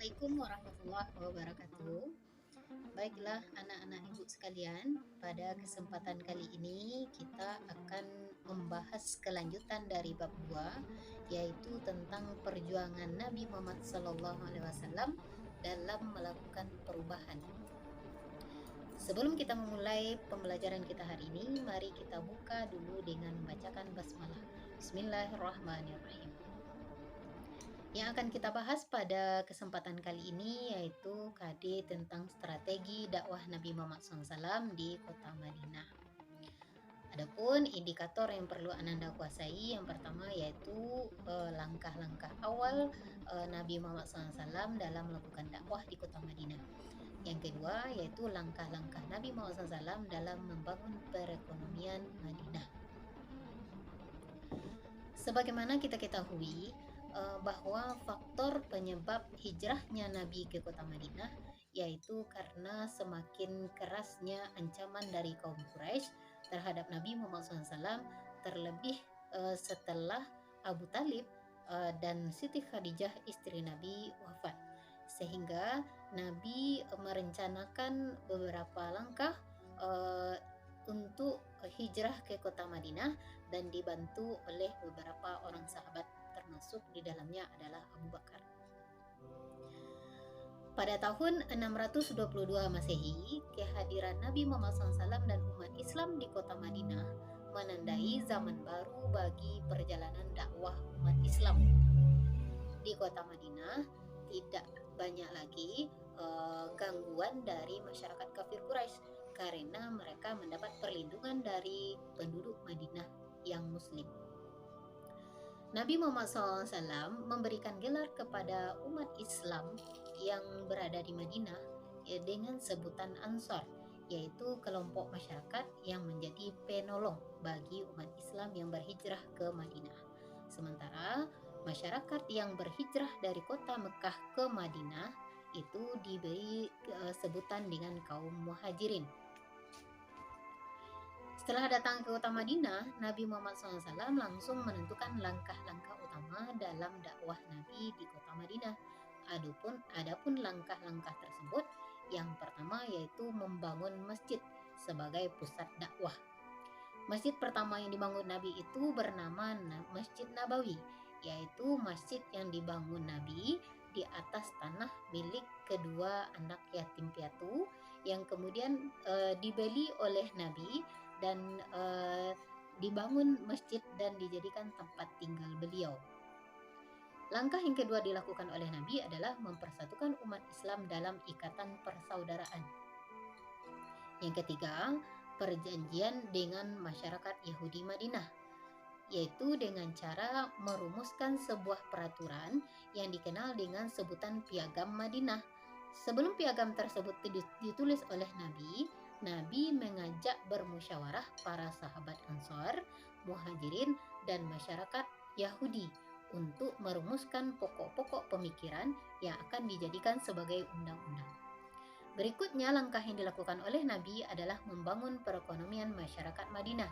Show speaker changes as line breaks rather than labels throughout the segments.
Assalamualaikum warahmatullahi wabarakatuh. Baiklah anak-anak ibu sekalian, pada kesempatan kali ini kita akan membahas kelanjutan dari bab 2, yaitu tentang perjuangan Nabi Muhammad SAW dalam melakukan perubahan. Sebelum kita memulai pembelajaran kita hari ini, mari kita buka dulu dengan membacakan basmalah. Bismillahirrahmanirrahim. Yang akan kita bahas pada kesempatan kali ini yaitu KD tentang strategi dakwah Nabi Muhammad SAW di kota Madinah. Adapun indikator yang perlu Ananda kuasai yang pertama yaitu langkah-langkah awal Nabi Muhammad SAW dalam melakukan dakwah di kota Madinah. Yang kedua yaitu langkah-langkah Nabi Muhammad SAW dalam membangun perekonomian Madinah. Sebagaimana kita ketahui bahwa faktor penyebab hijrahnya Nabi ke kota Madinah yaitu karena semakin kerasnya ancaman dari kaum Quraisy terhadap Nabi Muhammad SAW, terlebih setelah Abu Talib dan Siti Khadijah istri Nabi wafat, sehingga Nabi merencanakan beberapa langkah untuk hijrah ke kota Madinah dan dibantu oleh beberapa orang sahabat, termasuk di dalamnya adalah Abu Bakar. Pada tahun 622 Masehi, kehadiran Nabi Muhammad SAW dan umat Islam di kota Madinah menandai zaman baru bagi perjalanan dakwah umat Islam. Di kota Madinah tidak banyak lagi gangguan dari masyarakat kafir Quraisy karena mereka mendapat perlindungan dari penduduk Madinah yang muslim. Nabi Muhammad SAW memberikan gelar kepada umat Islam yang berada di Madinah dengan sebutan Ansar, yaitu kelompok masyarakat yang menjadi penolong bagi umat Islam yang berhijrah ke Madinah. Sementara masyarakat yang berhijrah dari kota Mekah ke Madinah itu diberi sebutan dengan kaum muhajirin. Setelah datang ke kota Madinah, Nabi Muhammad SAW langsung menentukan langkah-langkah utama dalam dakwah Nabi di kota Madinah. Adapun langkah-langkah tersebut, yang pertama yaitu membangun masjid sebagai pusat dakwah. Masjid pertama yang dibangun Nabi itu bernama Masjid Nabawi, yaitu masjid yang dibangun Nabi di atas tanah milik kedua anak yatim piatu yang kemudian dibeli oleh Nabi dan dibangun masjid dan dijadikan tempat tinggal beliau. Langkah yang kedua dilakukan oleh Nabi adalah mempersatukan umat Islam dalam ikatan persaudaraan. Yang ketiga, perjanjian dengan masyarakat Yahudi Madinah, yaitu dengan cara merumuskan sebuah peraturan yang dikenal dengan sebutan Piagam Madinah. Sebelum piagam tersebut ditulis oleh Nabi mengajak bermusyawarah para sahabat Ansar, Muhajirin, dan masyarakat Yahudi untuk merumuskan pokok-pokok pemikiran yang akan dijadikan sebagai undang-undang. Berikutnya, langkah yang dilakukan oleh Nabi adalah membangun perekonomian masyarakat Madinah.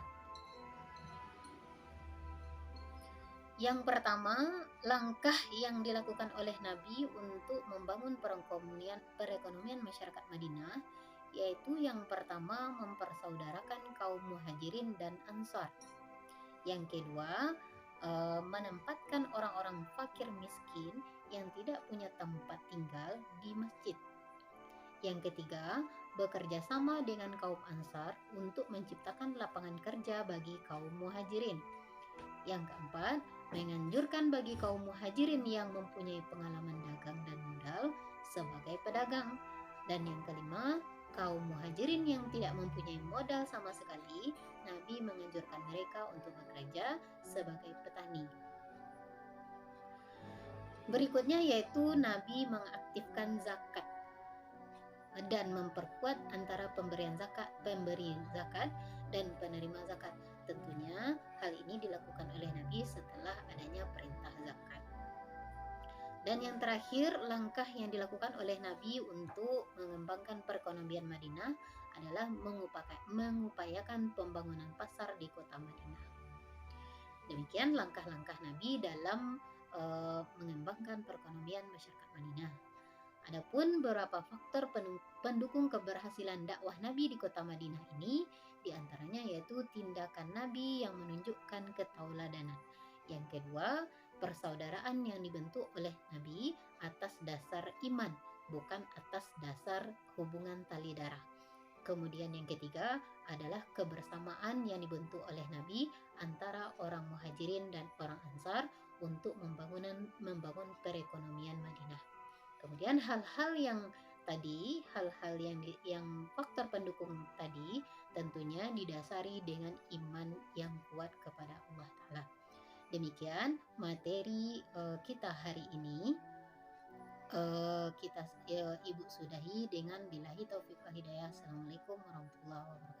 Yang pertama, langkah yang dilakukan oleh Nabi untuk membangun perekonomian masyarakat Madinah yaitu yang pertama mempersaudarakan kaum muhajirin dan ansar. Yang kedua, menempatkan orang-orang fakir miskin yang tidak punya tempat tinggal di masjid. Yang ketiga, bekerja sama dengan kaum ansar untuk menciptakan lapangan kerja bagi kaum muhajirin. Yang keempat, menganjurkan bagi kaum muhajirin yang mempunyai pengalaman dagang dan modal sebagai pedagang. Dan yang kelima, kaum muhajirin yang tidak mempunyai modal sama sekali, Nabi menganjurkan mereka untuk bekerja sebagai petani. Berikutnya yaitu Nabi mengaktifkan zakat dan memperkuat antara pemberi zakat dan penerima zakat. Tentunya hal ini dilakukan oleh Nabi setelah adanya perintah zakat. Dan yang terakhir, langkah yang dilakukan oleh Nabi untuk mengembangkan perekonomian Madinah adalah mengupayakan pembangunan pasar di kota Madinah. Demikian langkah-langkah Nabi dalam mengembangkan perekonomian masyarakat Madinah. Adapun beberapa faktor pendukung keberhasilan dakwah Nabi di kota Madinah ini, diantaranya yaitu tindakan Nabi yang menunjukkan ketauladanan. Yang kedua, persaudaraan yang dibentuk oleh Nabi atas dasar iman, bukan atas dasar hubungan tali darah. Kemudian yang ketiga adalah kebersamaan yang dibentuk oleh Nabi antara orang Muhajirin dan orang Ansar untuk membangun perekonomian Madinah. Kemudian hal-hal yang faktor pendukung tadi tentunya didasari dengan iman yang kuat kepada Allah Ta'ala. Demikian materi kita hari ini. Ibu sudahi dengan billahi taufiq wal hidayah. Assalamualaikum warahmatullahi wabarakatuh.